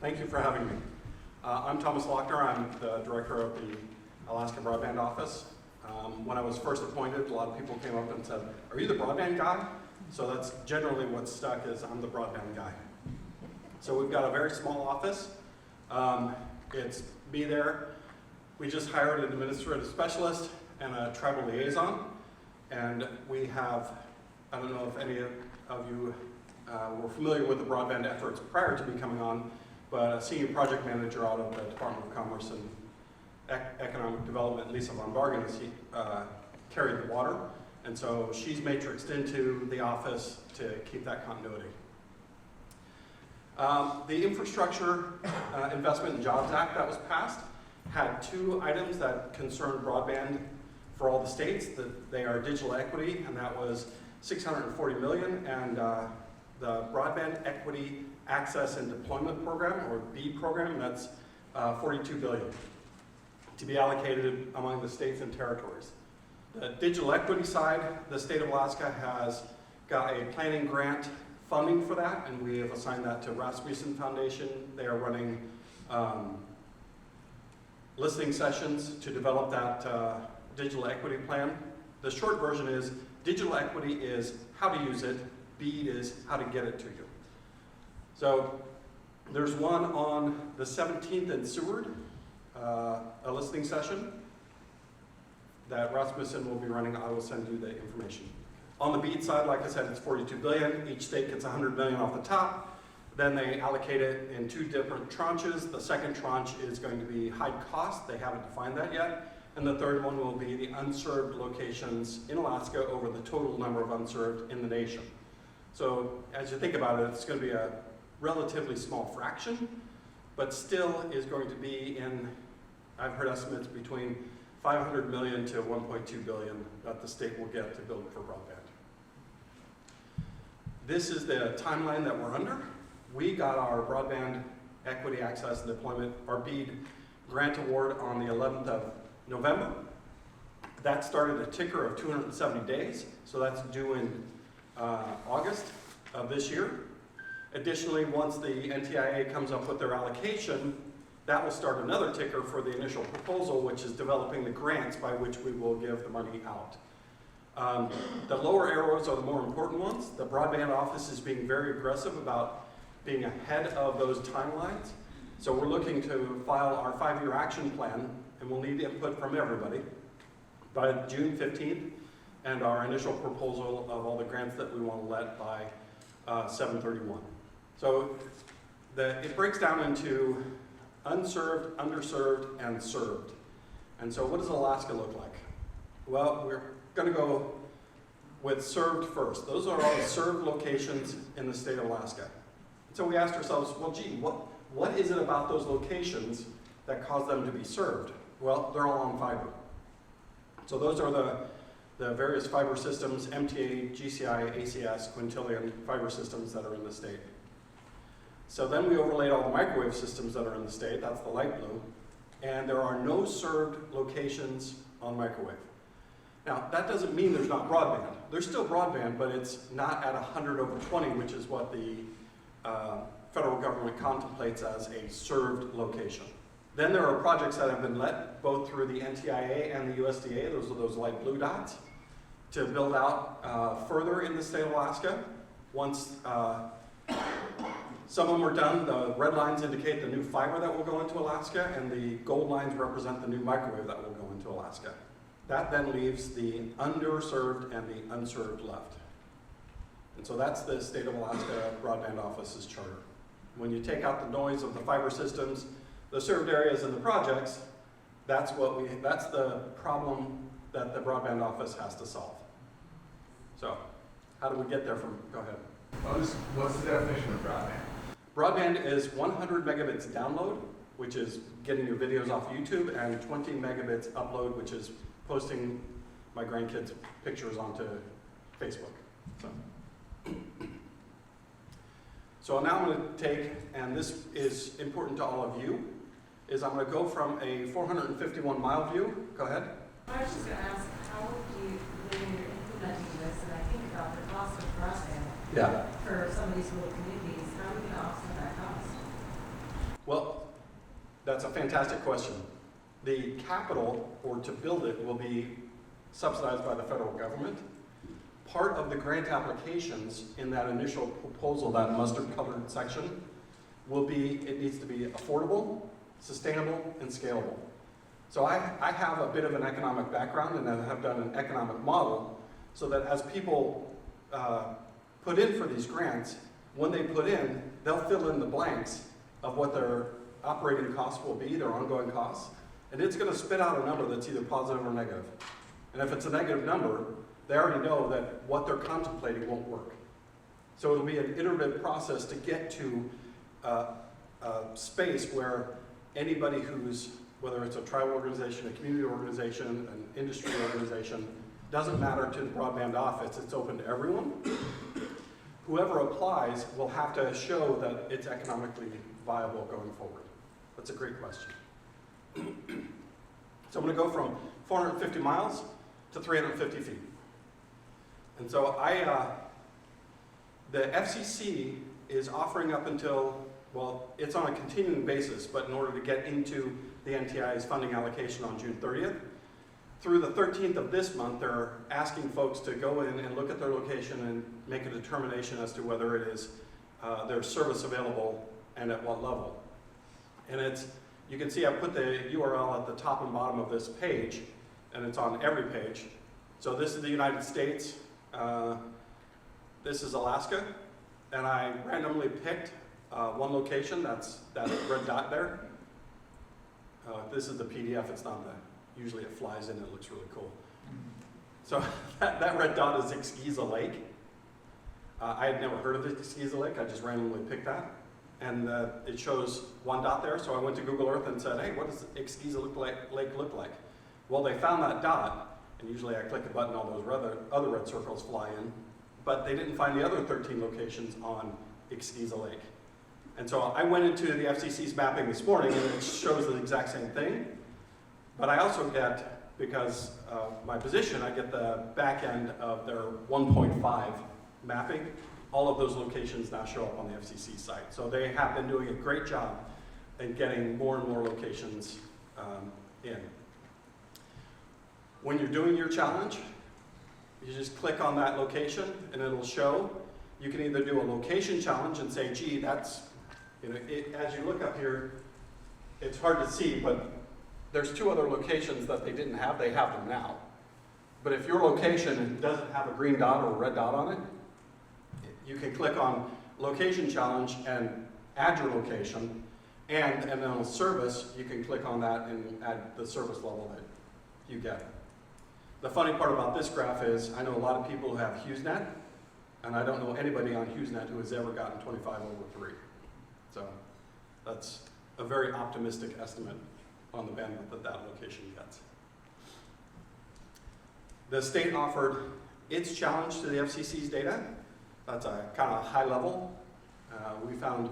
Thank you for having me. I'm Thomas Lochner. I'm the director of the Alaska Broadband Office. When I was first appointed, a lot of people came up and said, "Are you the broadband guy?" So that's generally what's stuck, is I'm the broadband guy. So we've got a very small office. It's me there. We just hired an administrative specialist and a tribal liaison. And we have, I don't know if any of you were familiar with the broadband efforts prior to me coming on, but a senior project manager out of the Department of Commerce and Economic Development, Lisa von Bargen, carried the water. And so she's matrixed into the office to keep that continuity. The Infrastructure Investment and Jobs Act that was passed had two items that concerned broadband for all the states. They are digital equity, and that was $640 million, and the Broadband Equity Access and Deployment Program, or BEAD program, that's $42 billion to be allocated among the states and territories. The digital equity side, the state of Alaska has got a planning grant funding for that, and we have assigned that to Rasmussen Foundation. They are running listening sessions to develop that digital equity plan. The short version is, digital equity is how to use it, BEAD is how to get it to you. So there's one on the 17th in Seward, a listening session that Rasmussen will be running. I will send you the information. On the BEAD side, like I said, it's $42 billion. Each state gets $100 million off the top. Then they allocate it in two different tranches. The second tranche is going to be high cost. They haven't defined that yet. And the third one will be the unserved locations in Alaska over the total number of unserved in the nation. So as you think about it, it's going to be a relatively small fraction, but still is going to be in, I've heard estimates between $500 million to $1.2 billion that the state will get to build for broadband. This is the timeline that we're under. We got our Broadband Equity Access and Deployment, our BEAD grant award, on the 11th of November. That started a ticker of 270 days, so that's due in August of this year. Additionally, once the NTIA comes up with their allocation, that will start another ticker for the initial proposal, which is developing the grants by which we will give the money out. The lower arrows are the more important ones. The Broadband Office is being very aggressive about being ahead of those timelines. So we're looking to file our 5-year action plan, and we'll need input from everybody by June 15th, and our initial proposal of all the grants that we want to let by 7/31. So it breaks down into unserved, underserved, and served. And so what does Alaska look like? Well, we're going to go with served first. Those are all the served locations in the state of Alaska. So we asked ourselves, well, gee, what is it about those locations that cause them to be served? Well, they're all on fiber. So those are the various fiber systems, MTA, GCI, ACS, quintillion fiber systems that are in the state. So then we overlaid all the microwave systems that are in the state, that's the light blue, and there are no served locations on microwave. Now, that doesn't mean there's not broadband. There's still broadband, but it's not at 100/20, which is what the federal government contemplates as a served location. Then there are projects that have been let, both through the NTIA and the USDA, those are those light blue dots, to build out further in the state of Alaska. Once some of them are done, the red lines indicate the new fiber that will go into Alaska, and the gold lines represent the new microwave that will go into Alaska. That then leaves the underserved and the unserved left. And so that's the State of Alaska Broadband Office's charter. When you take out the noise of the fiber systems, the served areas and the projects, that's the problem that the Broadband Office has to solve. So, how do we get there from, go ahead. What's the definition of broadband? Broadband is 100 megabits download, which is getting your videos off YouTube, and 20 megabits upload, which is posting my grandkids' pictures onto Facebook. So now I'm going to take, and this is important to all of you, is I'm going to go from a 451-mile view. Go ahead. I was just going to ask, how do you, when you're implementing this, and I think about the cost of broadband Yeah. for some of these rural communities, how are we going to offset that cost? That's a fantastic question. The capital, or to build it, will be subsidized by the federal government. Part of the grant applications in that initial proposal, that mustard-colored section, will be, it needs to be affordable, sustainable, and scalable. So I have a bit of an economic background, and I have done an economic model so that as people put in for these grants, when they put in, they'll fill in the blanks of what their operating costs will be, their ongoing costs, and it's going to spit out a number that's either positive or negative. And if it's a negative number, they already know that what they're contemplating won't work. So it'll be an iterative process to get to a space where anybody who's, whether it's a tribal organization, a community organization, an industry organization, doesn't matter to the broadband office, it's open to everyone. Whoever applies will have to show that it's economically viable going forward. That's a great question. So I'm going to go from 450 miles to 350 feet. And so the FCC is offering up until, well, it's on a continuing basis, but in order to get into the NTI's funding allocation on June 30th, through the 13th of this month, they're asking folks to go in and look at their location and make a determination as to whether it is there's service available and at what level. And it's, you can see I put the URL at the top and bottom of this page, and it's on every page. So this is the United States, this is Alaska, and I randomly picked one location, that's that red dot there. This is the PDF, it's not the, usually it flies in, it looks really cool. So that red dot is Exquiza Lake. I had never heard of Exquiza Lake, I just randomly picked that. And it shows one dot there, so I went to Google Earth and said, hey, what does Exquiza Lake look like? Well, they found that dot, and usually I click a button, all those other red circles fly in, but they didn't find the other 13 locations on Exquiza Lake. And so I went into the FCC's mapping this morning, and it shows the exact same thing. But I also get, because of my position, I get the back end of their 1.5 mapping. All of those locations now show up on the FCC site. So they have been doing a great job in getting more and more locations in. When you're doing your challenge, you just click on that location and it'll show. You can either do a location challenge and say, gee, that's, you know, as you look up here, it's hard to see, but there's two other locations that they didn't have. They have them now. But if your location doesn't have a green dot or a red dot on it, you can click on location challenge and add your location, and then on service, you can click on that and add the service level that you get. The funny part about this graph is I know a lot of people who have HughesNet, and I don't know anybody on HughesNet who has ever gotten 25/3. So that's a very optimistic estimate on the bandwidth that that location gets. The state offered its challenge to the FCC's data. That's a kind of high level. We found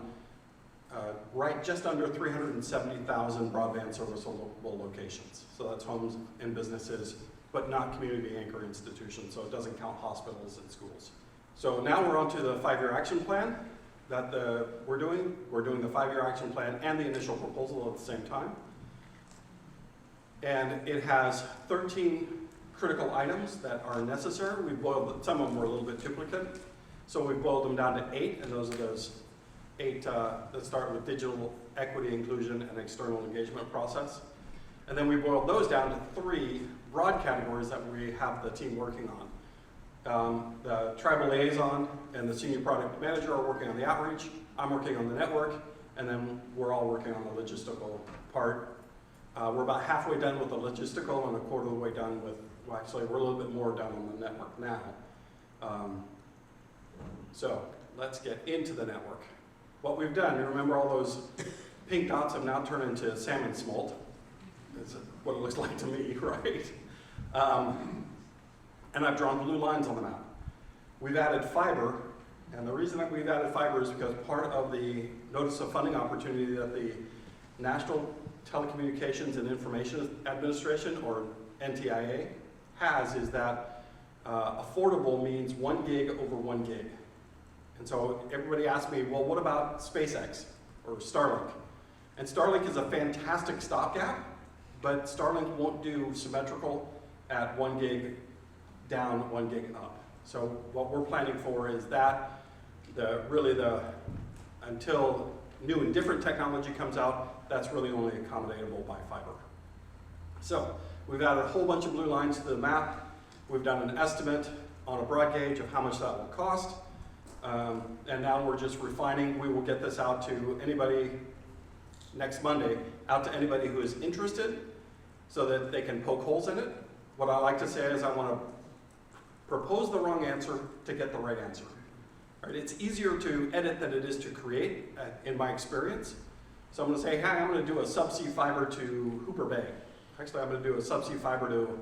right just under 370,000 broadband serviceable locations. So that's homes and businesses, but not community anchor institutions, so it doesn't count hospitals and schools. So now we're on to the 5-year action plan that we're doing. We're doing the 5-year action plan and the initial proposal at the same time. And it has 13 critical items that are necessary. We boiled, some of them were a little bit duplicate. So we boiled them down to 8, and those are those 8 that start with digital equity, inclusion, and external engagement process. And then we boiled those down to 3 broad categories that we have the team working on. The tribal liaison and the senior product manager are working on the outreach. I'm working on the network, and then we're all working on the logistical part. We're about halfway done with the logistical and a quarter of the way done with, well, actually we're a little bit more done on the network now. So let's get into the network. What we've done, you remember all those pink dots have now turned into salmon smolt. That's what it looks like to me, right? And I've drawn blue lines on the map. We've added fiber, and the reason that we've added fiber is because part of the Notice of Funding Opportunity that the National Telecommunications and Information Administration, or NTIA, has is that affordable means 1 gig over 1 gig. And so everybody asked me, well, what about SpaceX or Starlink? And Starlink is a fantastic stopgap, but Starlink won't do symmetrical at 1 gig down, 1 gig up. So what we're planning for is that until new and different technology comes out, that's really only accommodatable by fiber. So we've added a whole bunch of blue lines to the map. We've done an estimate on a broad gauge of how much that will cost. And now we're just refining. We will get this out to anybody next Monday, out to anybody who is interested so that they can poke holes in it. What I like to say is I want to propose the wrong answer to get the right answer. Right? It's easier to edit than it is to create, in my experience. So I'm going to say, hey, I'm going to do a subsea fiber to Hooper Bay. Actually, I'm going to do a subsea fiber to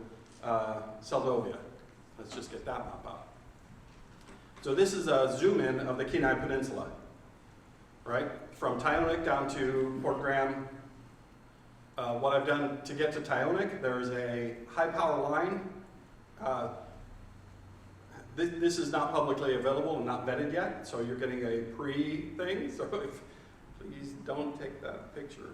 Seldovia. Let's just get that map out. So this is a zoom in of the Kenai Peninsula, right? From Tyonek down to Port Graham. What I've done to get to Tyonek, there's a high power line. This is not publicly available and not vetted yet, so you're getting a pre-thing. So please don't take that picture.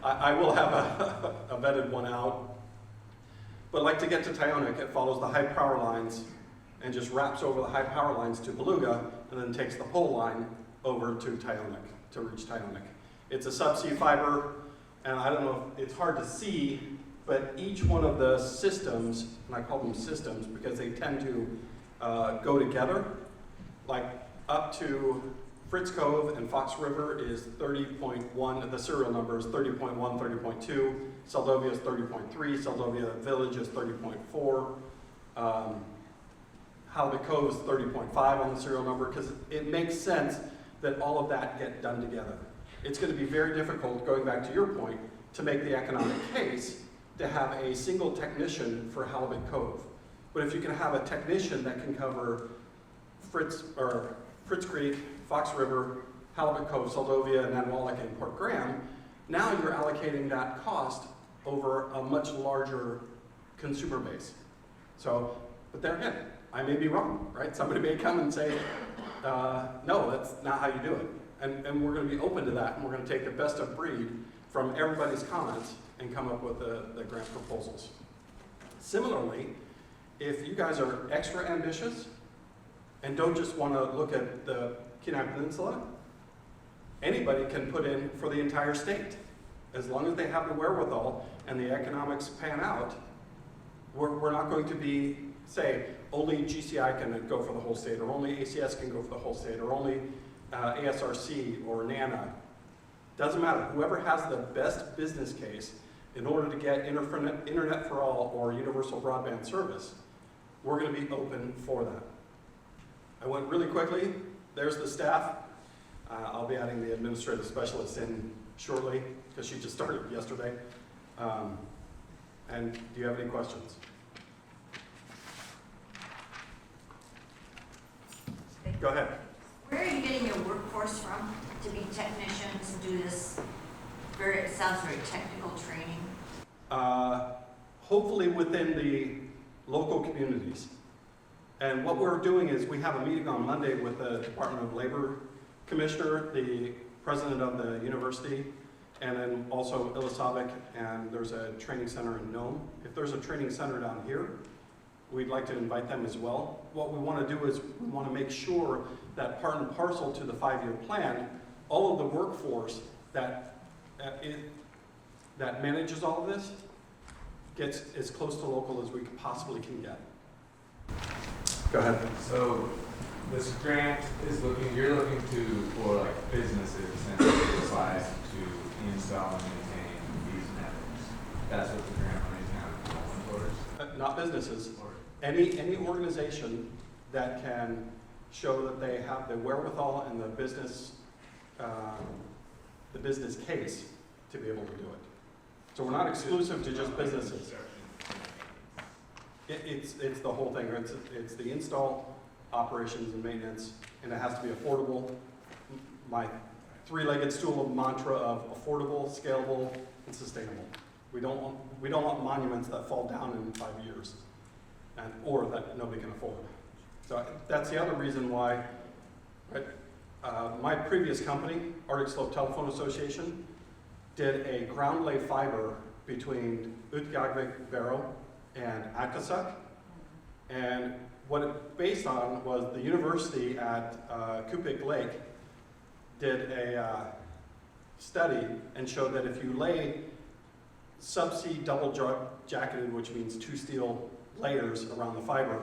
I will have a vetted one out. But like to get to Tyonek, it follows the high power lines and just wraps over the high power lines to Beluga and then takes the pole line over to Tyonek, to reach Tyonek. It's a subsea fiber, and I don't know if it's hard to see, but each one of the systems, and I call them systems because they tend to go together, like up to Fritz Cove and Fox River is 30.1, the serial number is 30.1, 30.2, Seldovia is 30.3, Seldovia Village is 30.4, Halibut Cove is 30.5 on the serial number, because it makes sense that all of that get done together. It's going to be very difficult, going back to your point, to make the economic case to have a single technician for Halibut Cove. But if you can have a technician that can cover Fritz Creek, Fox River, Halibut Cove, Seldovia, Nanwalek, and Port Graham, now you're allocating that cost over a much larger consumer base. So, but there again, I may be wrong, right? Somebody may come and say, no, that's not how you do it. And we're going to be open to that, and we're going to take the best of breed from everybody's comments and come up with the grant proposals. Similarly, if you guys are extra ambitious and don't just want to look at the Kenai Peninsula, anybody can put in for the entire state. As long as they have the wherewithal and the economics pan out, we're not going to be, say, only GCI can go for the whole state, or only ACS can go for the whole state, or only ASRC or NANA. Doesn't matter. Whoever has the best business case in order to get internet for all or universal broadband service, we're going to be open for that. I went really quickly. There's the staff. I'll be adding the administrative specialist in shortly because she just started yesterday. And do you have any questions? Go ahead. Where are you getting your workforce from to be technicians and do this it sounds very technical training? Hopefully within the local communities. And what we're doing is we have a meeting on Monday with the Department of Labor Commissioner, the president of the university, and then also Ilisavik, and there's a training center in Nome. If there's a training center down here, we'd like to invite them as well. What we want to do is we want to make sure that part and parcel to the 5-year plan, all of the workforce that manages all of this gets as close to local as we possibly can get. Go ahead. So this grant is you're looking for like businesses essentially apply to install and maintain these networks. That's what the grant money is now going towards? Not businesses. Any organization that can show that they have the wherewithal and the business case to be able to do it. So we're not exclusive to just businesses. It's the whole thing. It's the install, operations, and maintenance, and it has to be affordable. My three-legged stool of mantra of affordable, scalable, and sustainable. We don't want monuments that fall down in 5 years, or that nobody can afford. So that's the other reason why. Right? my previous company, Arctic Slope Telephone Association, did a ground lay fiber between Utqiagvik Barrow and Akasuk. And what it based on was the university at Kupik Lake did a study and showed that if you lay subsea double jacketed, which means 2 steel layers around the fiber,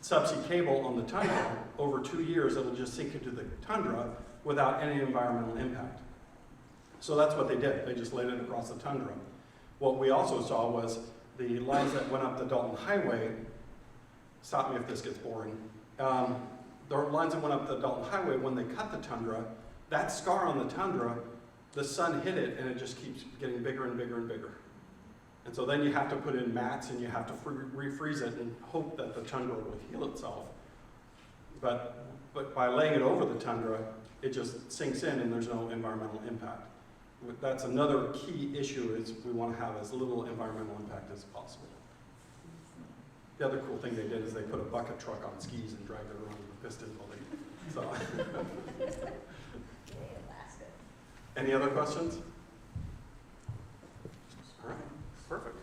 subsea cable on the tundra, over 2 years it'll just sink into the tundra without any environmental impact. So that's what they did. They just laid it across the tundra. What we also saw was the lines that went up the Dalton Highway, stop me if this gets boring, the lines that went up the Dalton Highway, when they cut the tundra, that scar on the tundra, the sun hit it and it just keeps getting bigger and bigger and bigger. And so then you have to put in mats and you have to refreeze it and hope that the tundra will heal itself. But by laying it over the tundra, it just sinks in and there's no environmental impact. That's another key issue, is we want to have as little environmental impact as possible. The other cool thing they did is they put a bucket truck on skis and dragged it around the piston building. So, any other questions? All right, perfect.